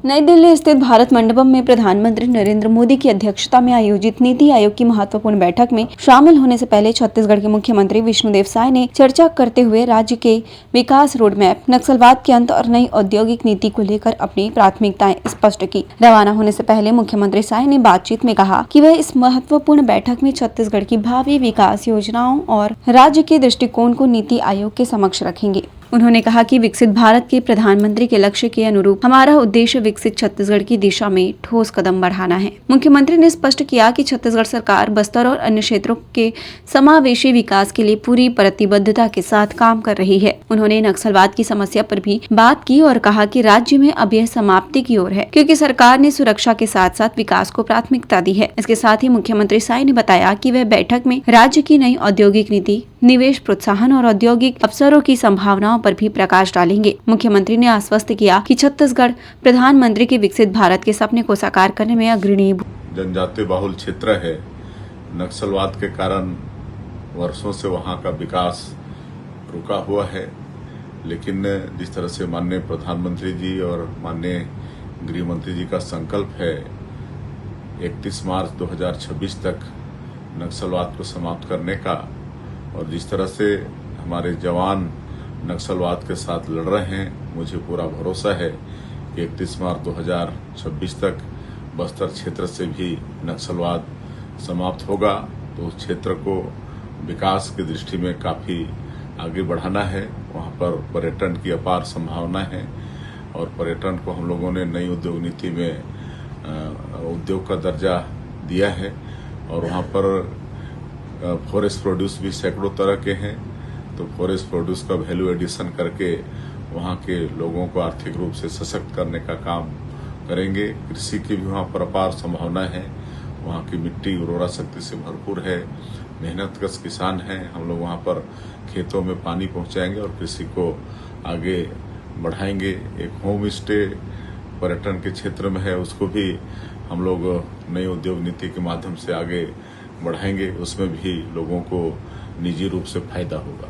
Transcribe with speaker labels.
Speaker 1: नई दिल्ली स्थित भारत मंडपम में प्रधानमंत्री नरेंद्र मोदी की अध्यक्षता में आयोजित नीति आयोग की महत्वपूर्ण बैठक में शामिल होने से पहले छत्तीसगढ़ के मुख्यमंत्री विष्णुदेव साय ने चर्चा करते हुए राज्य के विकास रोडमैप, नक्सलवाद के अंत और नई औद्योगिक नीति को लेकर अपनी प्राथमिकताएं स्पष्ट की। रवाना होने से पहले मुख्यमंत्री साय ने बातचीत में कहा कि वह इस महत्वपूर्ण बैठक में छत्तीसगढ़ की भावी विकास योजनाओं और राज्य के दृष्टिकोण को नीति आयोग के समक्ष रखेंगे। उन्होंने कहा कि विकसित भारत के प्रधानमंत्री के लक्ष्य के अनुरूप हमारा उद्देश्य विकसित छत्तीसगढ़ की दिशा में ठोस कदम बढ़ाना है। मुख्यमंत्री ने स्पष्ट किया कि छत्तीसगढ़ सरकार बस्तर और अन्य क्षेत्रों के समावेशी विकास के लिए पूरी प्रतिबद्धता के साथ काम कर रही है। उन्होंने नक्सलवाद की समस्या पर भी बात की और कहा कि राज्य में अब यह समाप्ति की ओर है, क्योंकि सरकार ने सुरक्षा के साथ साथ विकास को प्राथमिकता दी है। इसके साथ ही मुख्यमंत्री साय ने बताया कि वह बैठक में राज्य की नई औद्योगिक नीति, निवेश प्रोत्साहन और औद्योगिक अवसरों की संभावनाओं पर भी प्रकाश डालेंगे। मुख्यमंत्री ने आश्वस्त किया कि छत्तीसगढ़ प्रधानमंत्री के विकसित भारत के सपने को साकार करने में अग्रणी।
Speaker 2: जनजातीय बहुल क्षेत्र है। नक्सलवाद के कारण वर्षों से वहां का विकास रुका हुआ है, लेकिन जिस तरह से माननीय प्रधानमंत्री जी और माननीय गृह मंत्री जी का संकल्प है 31 मार्च 2026 तक नक्सलवाद को समाप्त करने का, और जिस तरह से हमारे जवान नक्सलवाद के साथ लड़ रहे हैं, मुझे पूरा भरोसा है कि 31 मार्च 2026 तक बस्तर क्षेत्र से भी नक्सलवाद समाप्त होगा। तो उस क्षेत्र को विकास की दृष्टि में काफ़ी आगे बढ़ाना है। वहाँ पर पर्यटन की अपार संभावना है और पर्यटन को हम लोगों ने नई उद्योग नीति में उद्योग का दर्जा दिया है, और वहाँ पर फॉरेस्ट प्रोड्यूस भी सैकड़ों तरह के हैं। तो फॉरेस्ट प्रोड्यूस का वैल्यू एडिशन करके वहाँ के लोगों को आर्थिक रूप से सशक्त करने का काम करेंगे। कृषि की भी वहाँ पर अपार संभावना है। वहाँ की मिट्टी उर्वरा शक्ति से भरपूर है, मेहनतकश किसान हैं। हम लोग वहाँ पर खेतों में पानी पहुँचाएंगे और कृषि को आगे बढ़ाएंगे। एक होम स्टे पर्यटन के क्षेत्र में है, उसको भी हम लोग नई उद्योग नीति के माध्यम से आगे बढ़ाएंगे। उसमें भी लोगों को निजी रूप से फायदा होगा।